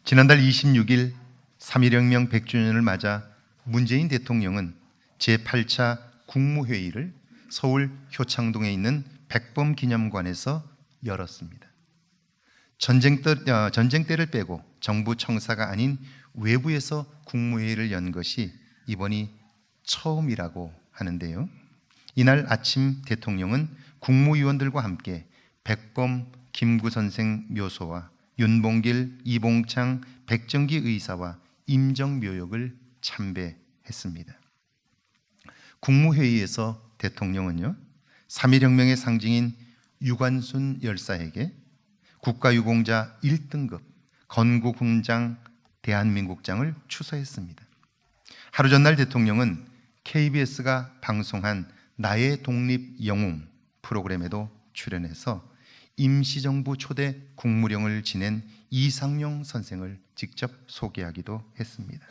지난달 26일 3.1혁명 100주년을 맞아 문재인 대통령은 제8차 국무회의를 서울 효창동에 있는 백범기념관에서 열었습니다. 전쟁 때를 빼고 정부 청사가 아닌 외부에서 국무회의를 연 것이 이번이 처음이라고 하는데요. 이날 아침 대통령은 국무위원들과 함께 백범 김구 선생 묘소와 윤봉길, 이봉창, 백정기 의사와 임정묘역을 참배했습니다. 국무회의에서 대통령은요, 3.1혁명의 상징인 유관순 열사에게 국가유공자 1등급 건국훈장 대한민국장을 추서했습니다. 하루 전날 대통령은 KBS가 방송한 나의 독립 영웅 프로그램에도 출연해서 임시정부 초대 국무령을 지낸 이상용 선생을 직접 소개하기도 했습니다.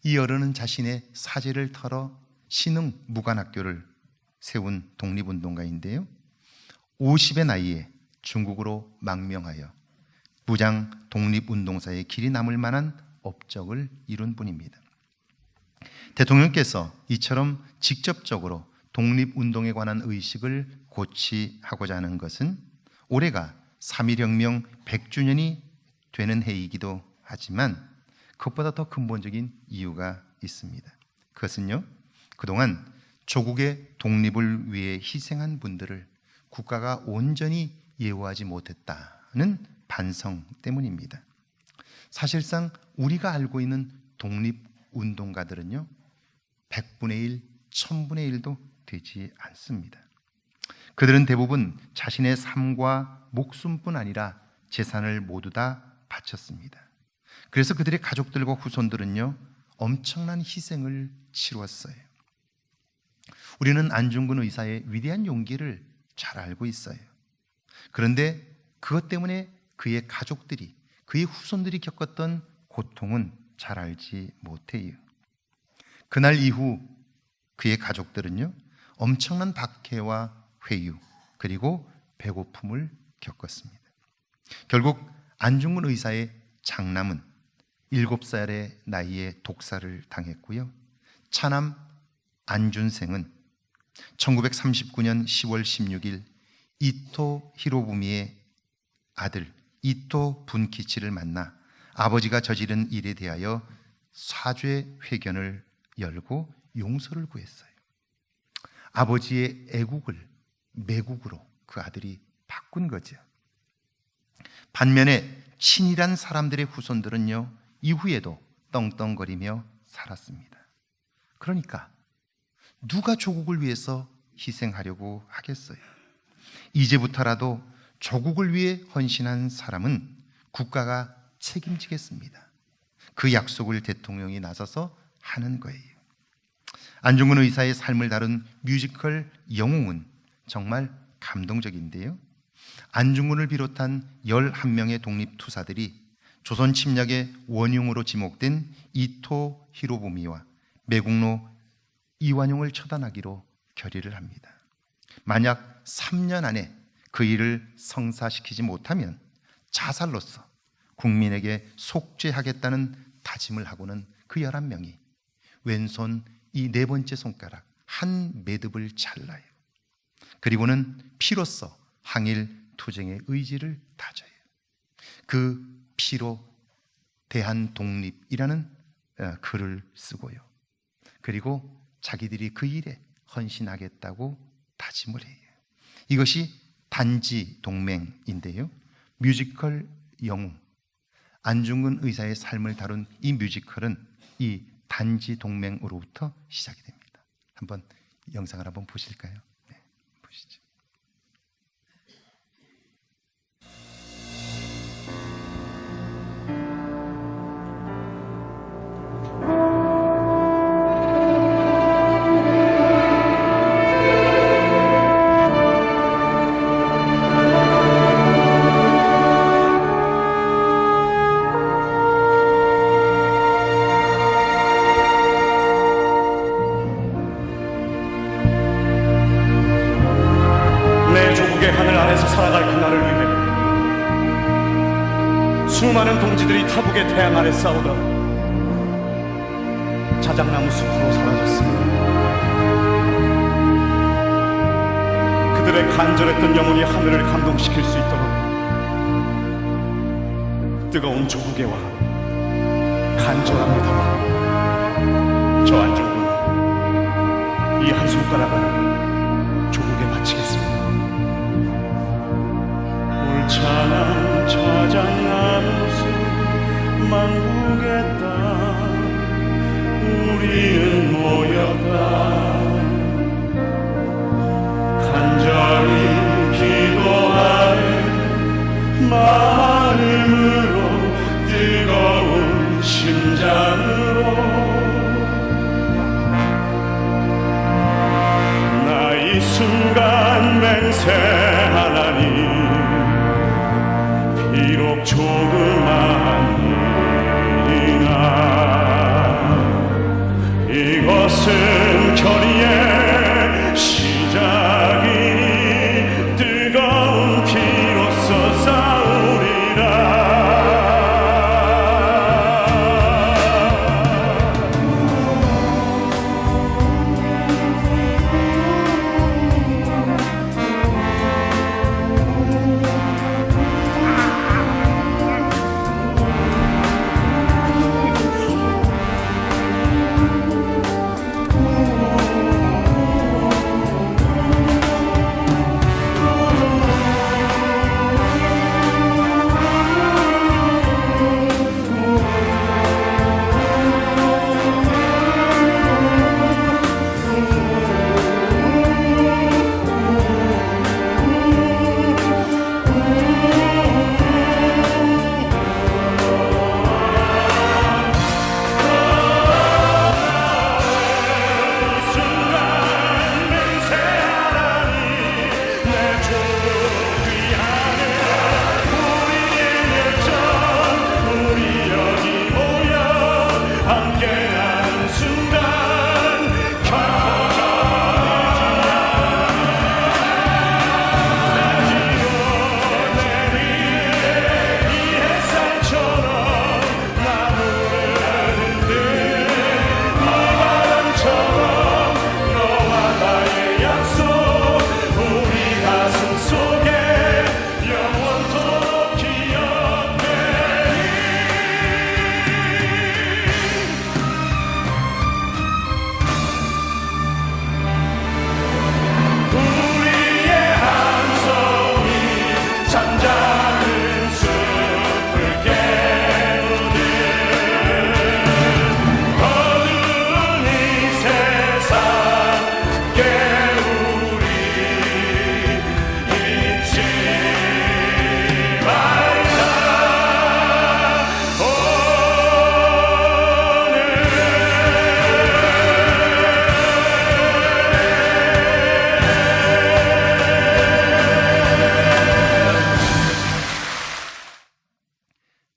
이 어른은 자신의 사제를 털어 신흥 무관학교를 세운 독립운동가인데요, 50의 나이에 중국으로 망명하여 무장 독립운동사의 길이 남을 만한 업적을 이룬 분입니다. 대통령께서 이처럼 직접적으로 독립운동에 관한 의식을 고취하고자 하는 것은 올해가 3.1혁명 100주년이 되는 해이기도 하지만 그것보다 더 근본적인 이유가 있습니다. 그것은요, 그동안 조국의 독립을 위해 희생한 분들을 국가가 온전히 예우하지 못했다는 반성 때문입니다. 사실상 우리가 알고 있는 독립운동가들은요, 100분의 1, 1000분의 1도 되지 않습니다. 그들은 대부분 자신의 삶과 목숨뿐 아니라 재산을 모두 다 바쳤습니다. 그래서 그들의 가족들과 후손들은요, 엄청난 희생을 치루었어요. 우리는 안중근 의사의 위대한 용기를 잘 알고 있어요. 그런데 그것 때문에 그의 가족들이, 그의 후손들이 겪었던 고통은 잘 알지 못해요. 그날 이후 그의 가족들은요, 엄청난 박해와 회유, 그리고 배고픔을 겪었습니다. 결국 안중근 의사의 장남은 7살의 나이에 독사를 당했고요, 차남 안준생은 1939년 10월 16일 이토 히로부미의 아들 이토 분키치를 만나 아버지가 저지른 일에 대하여 사죄 회견을 열고 용서를 구했어요. 아버지의 애국을 매국으로 그 아들이 바꾼 거죠. 반면에 친일한 사람들의 후손들은요, 이후에도 떵떵거리며 살았습니다. 그러니까 누가 조국을 위해서 희생하려고 하겠어요? 이제부터라도 조국을 위해 헌신한 사람은 국가가 책임지겠습니다. 그 약속을 대통령이 나서서 하는 거예요. 안중근 의사의 삶을 다룬 뮤지컬 영웅은 정말 감동적인데요, 안중근을 비롯한 11명의 독립투사들이 조선 침략의 원흉으로 지목된 이토 히로부미와 매국노 이완용을 처단하기로 결의를 합니다. 만약 3년 안에 그 일을 성사시키지 못하면 자살로서 국민에게 속죄하겠다는 다짐을 하고는 그 11명이 왼손 이 4번째 손가락 한 매듭을 잘라요. 그리고는 피로써 항일 투쟁의 의지를 다져요. 그 피로 대한독립이라는 글을 쓰고요, 그리고 자기들이 그 일에 헌신하겠다고 다짐을 해요. 이것이 단지 동맹인데요, 뮤지컬 영웅 안중근 의사의 삶을 다룬 이 뮤지컬은 이 단지 동맹으로부터 시작이 됩니다. 한번 영상을 한번 보실까요? 네, 보시죠. 수많은 동지들이 타국의 태양 아래 싸우다 자작나무 숲으로 사라졌습니다. 그들의 간절했던 영혼이 하늘을 감동시킬 수 있도록 뜨거운 조국의 왕 간절합니다만 저 안쪽으로 이 한 손가락을 조국에 바치겠습니다. 울창한 자작나무 숲 만국의 땅 우리는 모였다. 간절히 기도하는 마음으로 뜨거운 심장으로 나 이 순간 맹세하나니 비록 조그만 일이나 이것은 결의의 시작이니 뜨거운 피로써 싸우리라.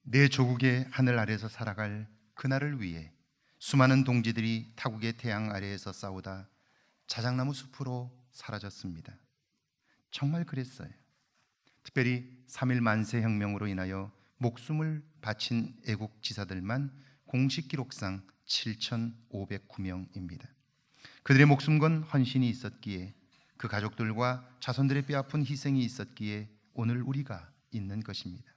내 조국의 하늘 아래에서 살아갈 그날을 위해 수많은 동지들이 타국의 태양 아래에서 싸우다 자작나무 숲으로 사라졌습니다. 정말 그랬어요. 특별히 3.1 만세 혁명으로 인하여 목숨을 바친 애국 지사들만 공식 기록상 7,509명입니다. 그들의 목숨 건 헌신이 있었기에, 그 가족들과 자손들의 뼈아픈 희생이 있었기에 오늘 우리가 있는 것입니다.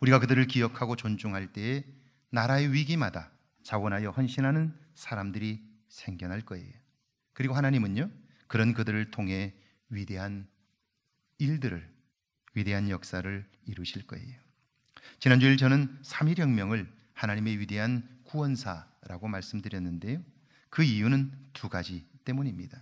우리가 그들을 기억하고 존중할 때에 나라의 위기마다 자원하여 헌신하는 사람들이 생겨날 거예요. 그리고 하나님은요, 그런 그들을 통해 위대한 일들을, 위대한 역사를 이루실 거예요. 지난주일 저는 3.1 혁명을 하나님의 위대한 구원사라고 말씀드렸는데요, 그 이유는 두 가지 때문입니다.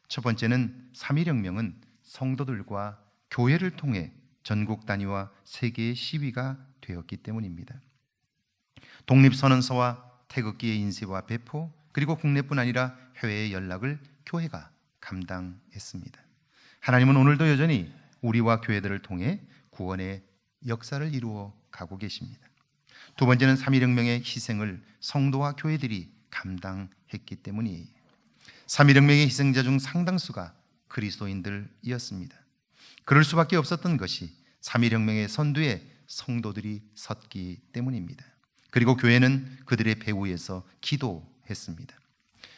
첫 번째는 3.1 혁명은 성도들과 교회를 통해 전국 단위와 세계의 시위가 되었기 때문입니다. 독립선언서와 태극기의 인쇄와 배포, 그리고 국내뿐 아니라 해외의 연락을 교회가 감당했습니다. 하나님은 오늘도 여전히 우리와 교회들을 통해 구원의 역사를 이루어 가고 계십니다. 두 번째는 3.1 혁명의 희생을 성도와 교회들이 감당했기 때문이에요. 3.1 혁명의 희생자 중 상당수가 그리스도인들이었습니다. 그럴 수밖에 없었던 것이 3.1 혁명의 선두에 성도들이 섰기 때문입니다. 그리고 교회는 그들의 배후에서 기도했습니다.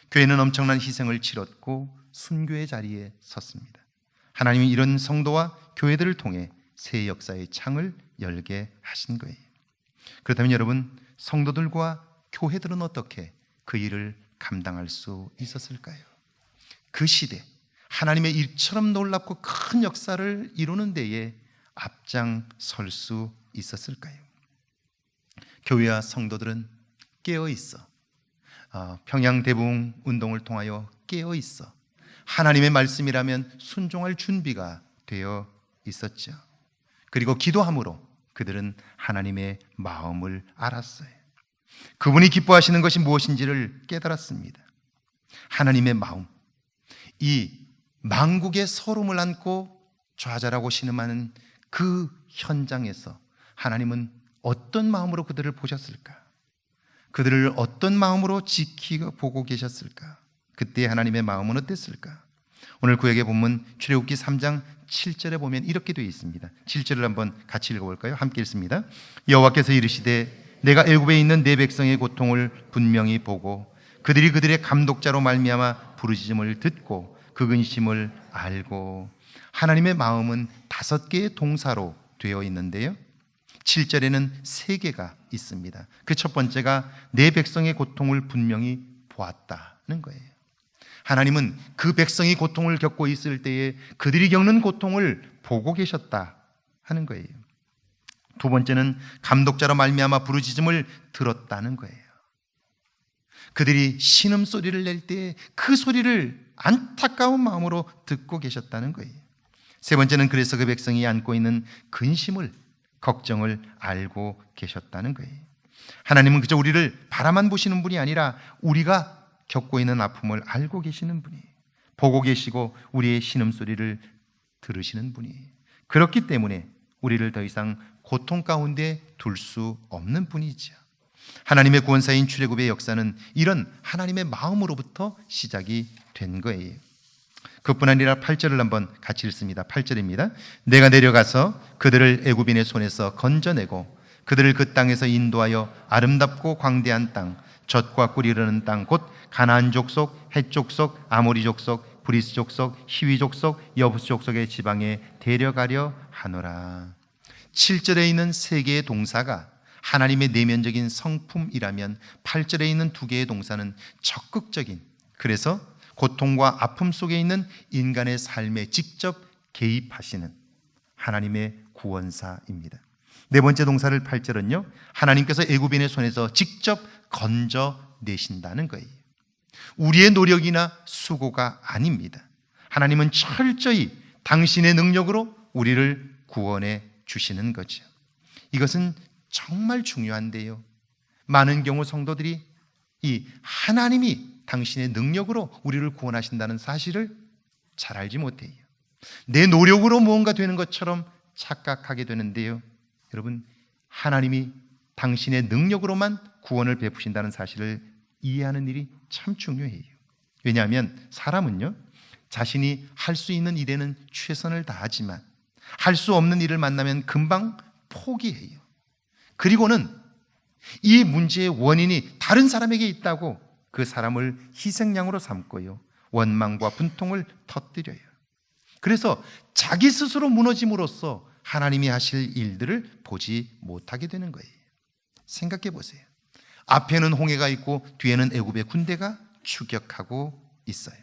교회는 엄청난 희생을 치렀고 순교의 자리에 섰습니다. 하나님이 이런 성도와 교회들을 통해 새 역사의 창을 열게 하신 거예요. 그렇다면 여러분, 성도들과 교회들은 어떻게 그 일을 감당할 수 있었을까요? 그 시대 하나님의 일처럼 놀랍고 큰 역사를 이루는 데에 앞장설 수 있었을까요? 교회와 성도들은 깨어 있어 평양 대부흥 운동을 통하여 깨어 있어 하나님의 말씀이라면 순종할 준비가 되어 있었죠. 그리고 기도함으로 그들은 하나님의 마음을 알았어요. 그분이 기뻐하시는 것이 무엇인지를 깨달았습니다. 하나님의 마음, 이 만국의 서름을 안고 좌절하고 신음하는 그 현장에서 하나님은 어떤 마음으로 그들을 보셨을까? 그들을 어떤 마음으로 지키고 보고 계셨을까? 그때 하나님의 마음은 어땠을까? 오늘 구약의 본문 출애굽기 3장 7절에 보면 이렇게 되어 있습니다. 7절을 한번 같이 읽어볼까요? 함께 읽습니다. 여호와께서 이르시되 내가 애굽에 있는 내 백성의 고통을 분명히 보고 그들이 그들의 감독자로 말미암아 부르짖음을 듣고 그 근심을 알고. 하나님의 마음은 5개의 동사로 되어 있는데요, 7절에는 3개가 있습니다. 그 첫 번째가 내 백성의 고통을 분명히 보았다는 거예요. 하나님은 그 백성이 고통을 겪고 있을 때에 그들이 겪는 고통을 보고 계셨다 하는 거예요. 두 번째는 감독자로 말미암아 부르짖음을 들었다는 거예요. 그들이 신음소리를 낼 때 그 소리를 안타까운 마음으로 듣고 계셨다는 거예요. 세 번째는 그래서 그 백성이 안고 있는 근심을, 걱정을 알고 계셨다는 거예요. 하나님은 그저 우리를 바라만 보시는 분이 아니라 우리가 겪고 있는 아픔을 알고 계시는 분이, 보고 계시고 우리의 신음소리를 들으시는 분이, 그렇기 때문에 우리를 더 이상 고통 가운데 둘 수 없는 분이죠. 하나님의 구원사인 출애굽의 역사는 이런 하나님의 마음으로부터 시작이 된 거예요. 그뿐 아니라 8절을 한번 같이 읽습니다. 8절입니다. 내가 내려가서 그들을 애굽인의 손에서 건져내고 그들을 그 땅에서 인도하여 아름답고 광대한 땅, 젖과 꿀이 흐르는 땅, 곧 가나안 족속, 헷 족속, 아모리 족속, 브리스 족속, 히위 족속, 여부스 족속의 지방에 데려가려 하노라. 7절에 있는 3개의 동사가 하나님의 내면적인 성품이라면 8절에 있는 2개의 동사는 적극적인, 그래서 고통과 아픔 속에 있는 인간의 삶에 직접 개입하시는 하나님의 구원사입니다. 네 번째 동사를 8절은요, 하나님께서 애굽인의 손에서 직접 건져내신다는 거예요. 우리의 노력이나 수고가 아닙니다. 하나님은 철저히 당신의 능력으로 우리를 구원해 주시는 거죠. 이것은 정말 중요한데요, 많은 경우 성도들이 이 하나님이 당신의 능력으로 우리를 구원하신다는 사실을 잘 알지 못해요. 내 노력으로 무언가 되는 것처럼 착각하게 되는데요, 여러분, 하나님이 당신의 능력으로만 구원을 베푸신다는 사실을 이해하는 일이 참 중요해요. 왜냐하면 사람은요, 자신이 할 수 있는 일에는 최선을 다하지만 할 수 없는 일을 만나면 금방 포기해요. 그리고는 이 문제의 원인이 다른 사람에게 있다고 그 사람을 희생양으로 삼고요, 원망과 분통을 터뜨려요. 그래서 자기 스스로 무너짐으로써 하나님이 하실 일들을 보지 못하게 되는 거예요. 생각해 보세요. 앞에는 홍해가 있고 뒤에는 애굽의 군대가 추격하고 있어요.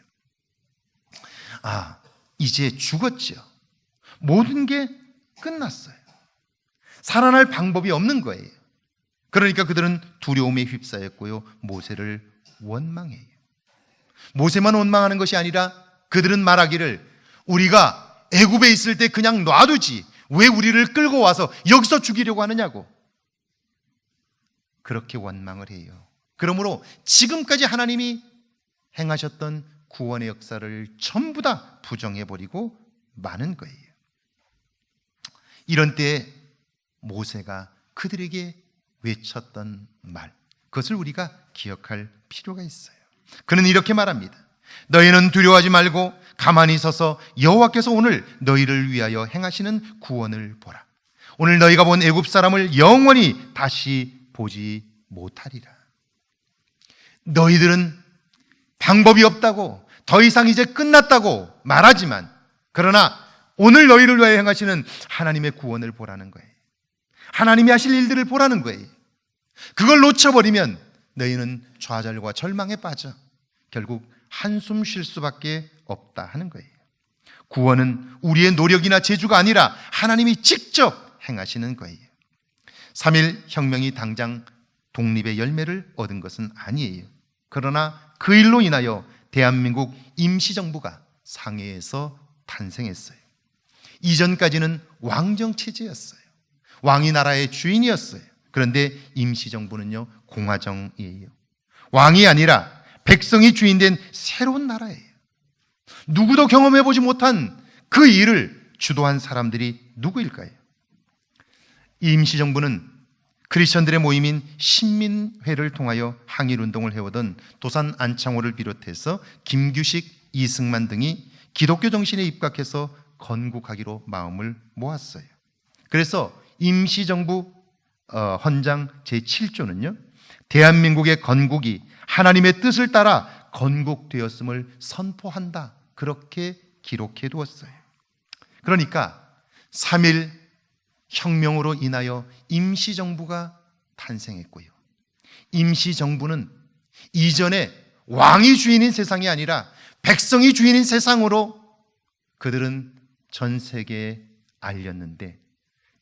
이제 죽었죠. 모든 게 끝났어요. 살아날 방법이 없는 거예요. 그러니까 그들은 두려움에 휩싸였고요, 모세를 원망해요. 모세만 원망하는 것이 아니라 그들은 말하기를, 우리가 애굽에 있을 때 그냥 놔두지 왜 우리를 끌고 와서 여기서 죽이려고 하느냐고 그렇게 원망을 해요. 그러므로 지금까지 하나님이 행하셨던 구원의 역사를 전부 다 부정해버리고 마는 거예요. 이런 때에 모세가 그들에게 외쳤던 말, 그것을 우리가 기억할 필요가 있어요. 그는 이렇게 말합니다. 너희는 두려워하지 말고 가만히 서서 여호와께서 오늘 너희를 위하여 행하시는 구원을 보라. 오늘 너희가 본 애굽 사람을 영원히 다시 보지 못하리라. 너희들은 방법이 없다고, 더 이상 이제 끝났다고 말하지만, 그러나 오늘 너희를 위하여 행하시는 하나님의 구원을 보라는 거예요. 하나님이 하실 일들을 보라는 거예요. 그걸 놓쳐버리면 너희는 좌절과 절망에 빠져 결국 한숨 쉴 수밖에 없다 하는 거예요. 구원은 우리의 노력이나 재주가 아니라 하나님이 직접 행하시는 거예요. 3.1 혁명이 당장 독립의 열매를 얻은 것은 아니에요. 그러나 그 일로 인하여 대한민국 임시정부가 상해에서 탄생했어요. 이전까지는 왕정체제였어요. 왕이 나라의 주인이었어요. 그런데 임시정부는요, 공화정이에요. 왕이 아니라 백성이 주인된 새로운 나라예요. 누구도 경험해보지 못한 그 일을 주도한 사람들이 누구일까요? 이 임시정부는 크리스천들의 모임인 신민회를 통하여 항일운동을 해오던 도산 안창호를 비롯해서 김규식, 이승만 등이 기독교 정신에 입각해서 건국하기로 마음을 모았어요. 그래서 임시정부 헌장 제7조는요, 대한민국의 건국이 하나님의 뜻을 따라 건국되었음을 선포한다, 그렇게 기록해 두었어요. 그러니까 3.1 혁명으로 인하여 임시정부가 탄생했고요, 임시정부는 이전에 왕이 주인인 세상이 아니라 백성이 주인인 세상으로 그들은 전 세계에 알렸는데,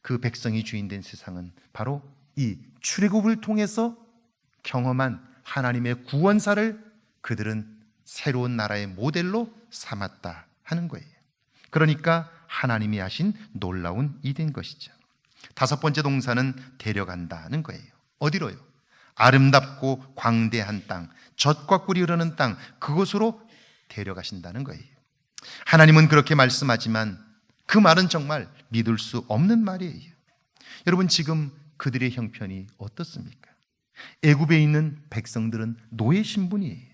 그 백성이 주인된 세상은 바로 이 출애굽을 통해서 경험한 하나님의 구원사를 그들은 새로운 나라의 모델로 삼았다 하는 거예요. 그러니까 하나님이 하신 놀라운 일인 것이죠. 5번째 동사는 데려간다는 거예요. 어디로요? 아름답고 광대한 땅, 젖과 꿀이 흐르는 땅, 그곳으로 데려가신다는 거예요. 하나님은 그렇게 말씀하지만 그 말은 정말 믿을 수 없는 말이에요. 여러분, 지금 그들의 형편이 어떻습니까? 애굽에 있는 백성들은 노예 신분이에요.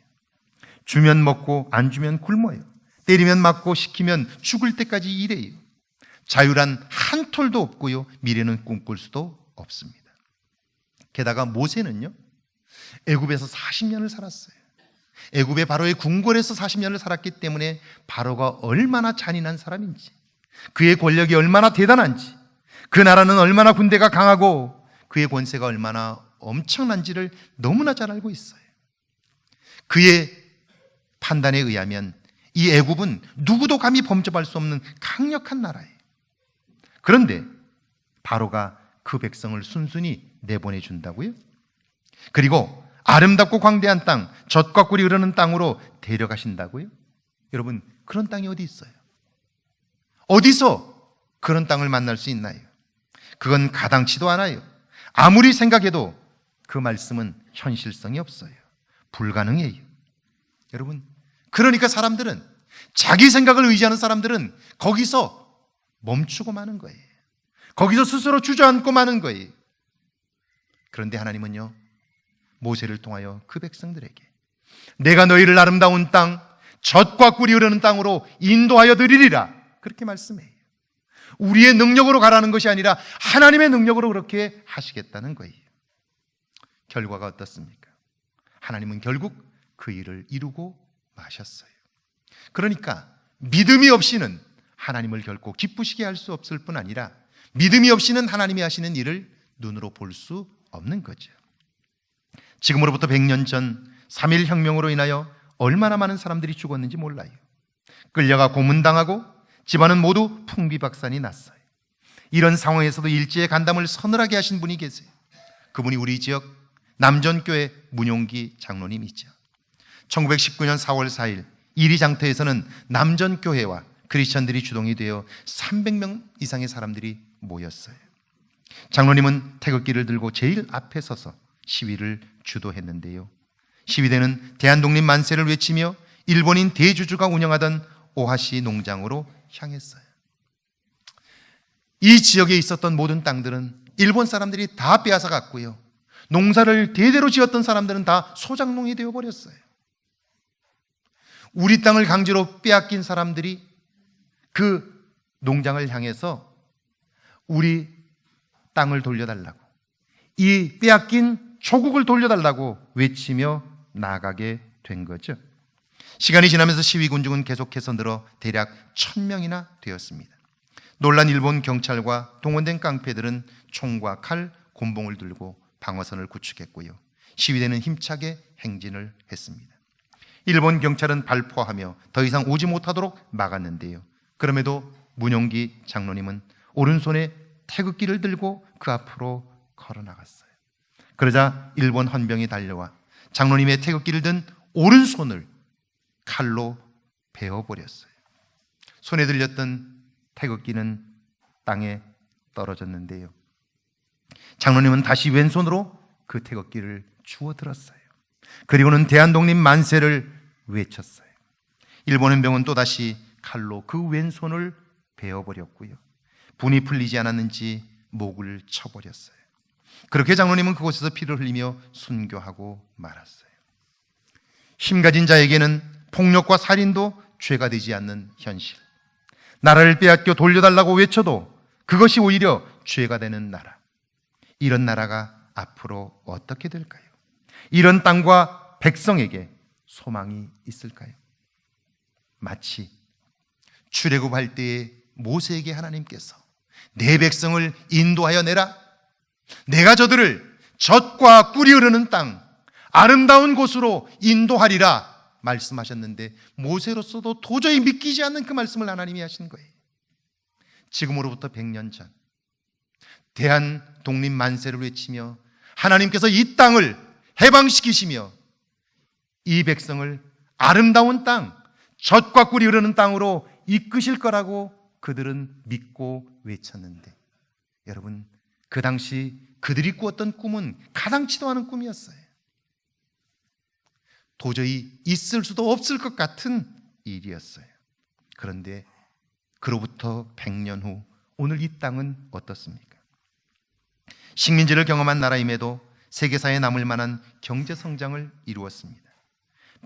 주면 먹고 안 주면 굶어요. 때리면 맞고 시키면 죽을 때까지 일해요. 자유란 한 톨도 없고요, 미래는 꿈꿀 수도 없습니다. 게다가 모세는요, 애굽에서 40년을 살았어요. 애굽의 바로의 궁궐에서 40년을 살았기 때문에 바로가 얼마나 잔인한 사람인지, 그의 권력이 얼마나 대단한지, 그 나라는 얼마나 군대가 강하고 그의 권세가 얼마나 엄청난지를 너무나 잘 알고 있어요. 그의 판단에 의하면 이 애굽은 누구도 감히 범접할 수 없는 강력한 나라예요. 그런데 바로가 그 백성을 순순히 내보내준다고요? 그리고 아름답고 광대한 땅, 젖과 꿀이 흐르는 땅으로 데려가신다고요? 여러분, 그런 땅이 어디 있어요? 어디서 그런 땅을 만날 수 있나요? 그건 가당치도 않아요. 아무리 생각해도 그 말씀은 현실성이 없어요. 불가능해요. 여러분, 그러니까 사람들은, 자기 생각을 의지하는 사람들은 거기서 멈추고 마는 거예요. 거기서 스스로 주저앉고 마는 거예요. 그런데 하나님은요, 모세를 통하여 그 백성들에게 내가 너희를 아름다운 땅, 젖과 꿀이 흐르는 땅으로 인도하여 드리리라, 그렇게 말씀해요. 우리의 능력으로 가라는 것이 아니라 하나님의 능력으로 그렇게 하시겠다는 거예요. 결과가 어떻습니까? 하나님은 결국 그 일을 이루고 마셨어요. 그러니까 믿음이 없이는 하나님을 결코 기쁘시게 할 수 없을 뿐 아니라 믿음이 없이는 하나님이 하시는 일을 눈으로 볼 수 없는 거죠. 지금으로부터 100년 전 3.1 혁명으로 인하여 얼마나 많은 사람들이 죽었는지 몰라요. 끌려가 고문당하고 집안은 모두 풍비박산이 났어요. 이런 상황에서도 일제의 간담을 서늘하게 하신 분이 계세요. 그분이 우리 지역 남전교회 문용기 장로님이죠. 1919년 4월 4일 이리장터에서는 남전교회와 크리스천들이 주동이 되어 300명 이상의 사람들이 모였어요. 장로님은 태극기를 들고 제일 앞에 서서 시위를 주도했는데요, 시위대는 대한독립 만세를 외치며 일본인 대주주가 운영하던 오하시 농장으로 향했어요. 이 지역에 있었던 모든 땅들은 일본 사람들이 다 빼앗아 갔고요, 농사를 대대로 지었던 사람들은 다 소작농이 되어버렸어요. 우리 땅을 강제로 빼앗긴 사람들이 그 농장을 향해서 우리 땅을 돌려달라고, 이 빼앗긴 조국을 돌려달라고 외치며 나아가게 된 거죠. 시간이 지나면서 시위 군중은 계속해서 늘어 대략 1000명이나 되었습니다. 놀란 일본 경찰과 동원된 깡패들은 총과 칼, 곤봉을 들고 방어선을 구축했고요. 시위대는 힘차게 행진을 했습니다. 일본 경찰은 발포하며 더 이상 오지 못하도록 막았는데요. 그럼에도 문용기 장로님은 오른손에 태극기를 들고 그 앞으로 걸어 나갔어요. 그러자 일본 헌병이 달려와 장로님의 태극기를 든 오른손을 칼로 베어버렸어요. 손에 들렸던 태극기는 땅에 떨어졌는데요. 장로님은 다시 왼손으로 그 태극기를 주워 들었어요. 그리고는 대한독립 만세를 외쳤어요. 일본 헌병은 또다시 칼로 그 왼손을 베어버렸고요. 분이 풀리지 않았는지 목을 쳐버렸어요. 그렇게 장로님은 그곳에서 피를 흘리며 순교하고 말았어요. 힘가진 자에게는 폭력과 살인도 죄가 되지 않는 현실, 나라를 빼앗겨 돌려달라고 외쳐도 그것이 오히려 죄가 되는 나라, 이런 나라가 앞으로 어떻게 될까요? 이런 땅과 백성에게 소망이 있을까요? 마치 출애굽할 때에 모세에게 하나님께서 내 백성을 인도하여 내라, 내가 저들을 젖과 꿀이 흐르는 땅, 아름다운 곳으로 인도하리라 말씀하셨는데 모세로서도 도저히 믿기지 않는 그 말씀을 하나님이 하신 거예요. 지금으로부터 100년 전 대한 독립 만세를 외치며 하나님께서 이 땅을 해방시키시며 이 백성을 아름다운 땅, 젖과 꿀이 흐르는 땅으로 이끄실 거라고 그들은 믿고 외쳤는데, 여러분, 그 당시 그들이 꾸었던 꿈은 가당치도 않은 꿈이었어요. 도저히 있을 수도 없을 것 같은 일이었어요. 그런데 그로부터 100년 후 오늘 이 땅은 어떻습니까? 식민지를 경험한 나라임에도 세계사에 남을 만한 경제 성장을 이루었습니다.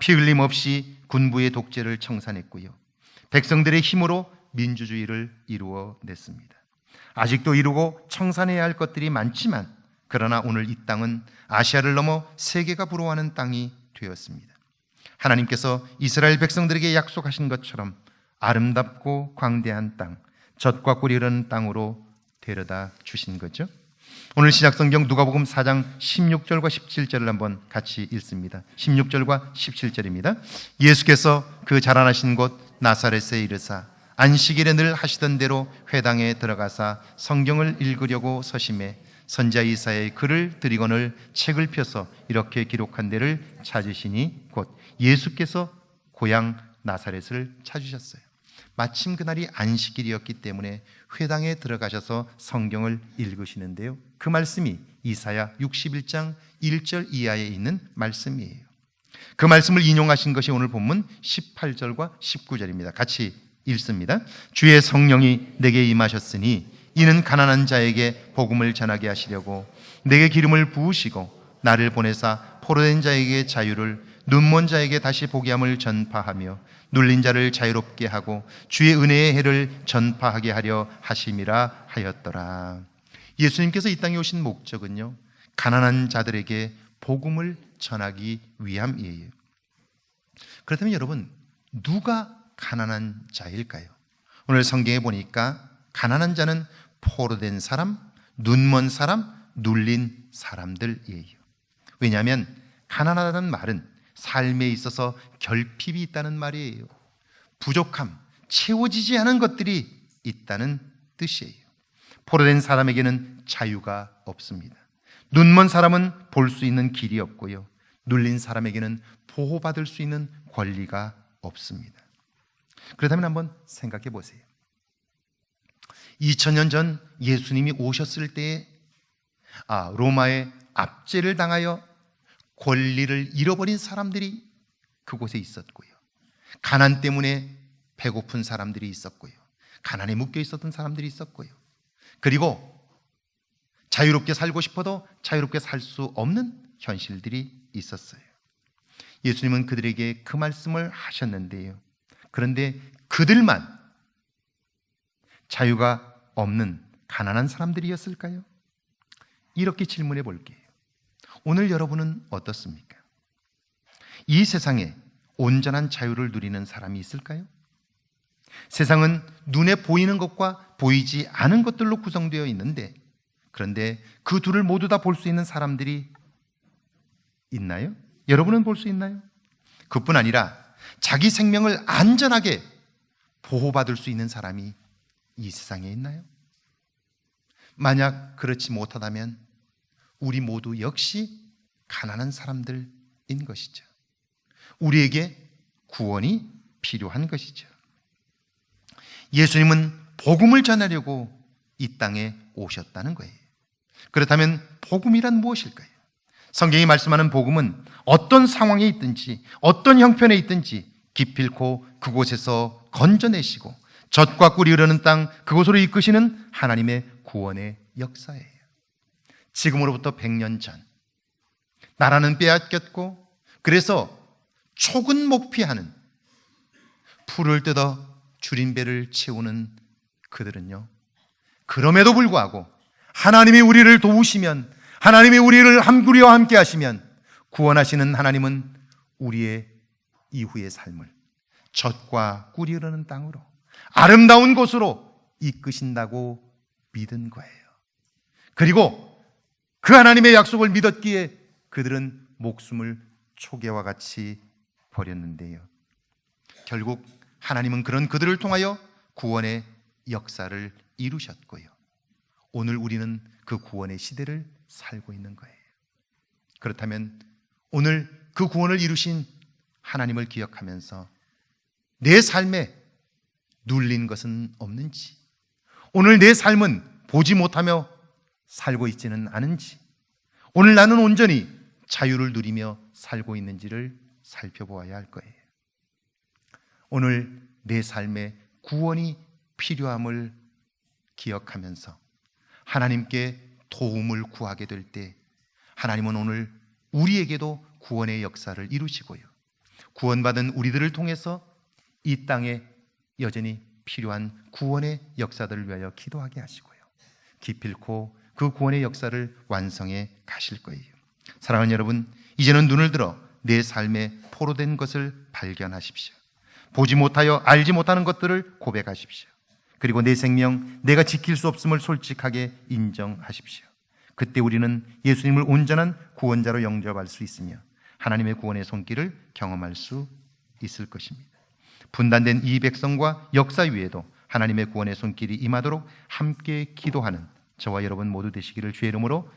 피 흘림 없이 군부의 독재를 청산했고요. 백성들의 힘으로 민주주의를 이루어냈습니다. 아직도 이루고 청산해야 할 것들이 많지만, 그러나 오늘 이 땅은 아시아를 넘어 세계가 부러워하는 땅이 되었습니다. 하나님께서 이스라엘 백성들에게 약속하신 것처럼 아름답고 광대한 땅, 젖과 꿀이 흐르는 땅으로 데려다 주신 거죠. 오늘 신약성경 누가복음 4장 16절과 17절을 한번 같이 읽습니다. 16절과 17절입니다. 예수께서 그 자라나신 곳 나사렛에 이르사 안식일에 늘 하시던 대로 회당에 들어가사 성경을 읽으려고 서심해 선지자 이사야의 글을 드리거늘 책을 펴서 이렇게 기록한 데를 찾으시니 곧 예수께서 고향 나사렛을 찾으셨어요. 마침 그날이 안식일이었기 때문에 회당에 들어가셔서 성경을 읽으시는데요, 그 말씀이 이사야 61장 1절 이하에 있는 말씀이에요. 그 말씀을 인용하신 것이 오늘 본문 18절과 19절입니다. 같이 읽습니다. 주의 성령이 내게 임하셨으니 이는 가난한 자에게 복음을 전하게 하시려고 내게 기름을 부으시고 나를 보내사 포로된 자에게 자유를, 눈먼 자에게 다시 보게 함을 전파하며 눌린 자를 자유롭게 하고 주의 은혜의 해를 전파하게 하려 하심이라 하였더라. 예수님께서 이 땅에 오신 목적은요, 가난한 자들에게 복음을 전하기 위함이에요. 그렇다면 여러분, 누가 가난한 자일까요? 오늘 성경에 보니까 가난한 자는 포로된 사람, 눈먼 사람, 눌린 사람들이에요. 왜냐하면 가난하다는 말은 삶에 있어서 결핍이 있다는 말이에요. 부족함, 채워지지 않은 것들이 있다는 뜻이에요. 포로된 사람에게는 자유가 없습니다. 눈먼 사람은 볼 수 있는 길이 없고요, 눌린 사람에게는 보호받을 수 있는 권리가 없습니다. 그렇다면 한번 생각해 보세요. 2000년 전 예수님이 오셨을 때에 로마의 압제를 당하여 권리를 잃어버린 사람들이 그곳에 있었고요, 가난 때문에 배고픈 사람들이 있었고요, 가난에 묶여 있었던 사람들이 있었고요, 그리고 자유롭게 살고 싶어도 자유롭게 살 수 없는 현실들이 있었어요. 예수님은 그들에게 그 말씀을 하셨는데요, 그런데 그들만 자유가 없는 가난한 사람들이었을까요? 이렇게 질문해 볼게요. 오늘 여러분은 어떻습니까? 이 세상에 온전한 자유를 누리는 사람이 있을까요? 세상은 눈에 보이는 것과 보이지 않은 것들로 구성되어 있는데, 그런데 그 둘을 모두 다 볼 수 있는 사람들이 있나요? 여러분은 볼 수 있나요? 그뿐 아니라 자기 생명을 안전하게 보호받을 수 있는 사람이 이 세상에 있나요? 만약 그렇지 못하다면 우리 모두 역시 가난한 사람들인 것이죠. 우리에게 구원이 필요한 것이죠. 예수님은 복음을 전하려고 이 땅에 오셨다는 거예요. 그렇다면 복음이란 무엇일까요? 성경이 말씀하는 복음은 어떤 상황에 있든지 어떤 형편에 있든지 기필코 그곳에서 건져내시고 젖과 꿀이 흐르는 땅 그곳으로 이끄시는 하나님의 구원의 역사예요. 지금으로부터 100년 전 나라는 빼앗겼고, 그래서 촉은 목피하는, 풀을 뜯어 줄인 배를 채우는 그들은요, 그럼에도 불구하고 하나님이 우리를 도우시면, 하나님이 우리를 우리와 함께 하시면 구원하시는 하나님은 우리의 이후의 삶을 젖과 꿀이 흐르는 땅으로, 아름다운 곳으로 이끄신다고 믿은 거예요. 그리고 그 하나님의 약속을 믿었기에 그들은 목숨을 초계와 같이 버렸는데요, 결국 하나님은 그런 그들을 통하여 구원의 역사를 이루셨고요, 오늘 우리는 그 구원의 시대를 살고 있는 거예요. 그렇다면 오늘 그 구원을 이루신 하나님을 기억하면서 내 삶에 눌린 것은 없는지, 오늘 내 삶은 보지 못하며 살고 있지는 않은지, 오늘 나는 온전히 자유를 누리며 살고 있는지를 살펴보아야 할 거예요. 오늘 내 삶에 구원이 필요함을 기억하면서 하나님께 도움을 구하게 될 때, 하나님은 오늘 우리에게도 구원의 역사를 이루시고요, 구원받은 우리들을 통해서 이 땅에 여전히 필요한 구원의 역사들을 위하여 기도하게 하시고요, 기필코 그 구원의 역사를 완성해 가실 거예요. 사랑하는 여러분, 이제는 눈을 들어 내 삶에 포로된 것을 발견하십시오. 보지 못하여 알지 못하는 것들을 고백하십시오. 그리고 내 생명, 내가 지킬 수 없음을 솔직하게 인정하십시오. 그때 우리는 예수님을 온전한 구원자로 영접할 수 있으며 하나님의 구원의 손길을 경험할 수 있을 것입니다. 분단된 이 백성과 역사 위에도 하나님의 구원의 손길이 임하도록 함께 기도하는 저와 여러분 모두 되시기를 주의 이름으로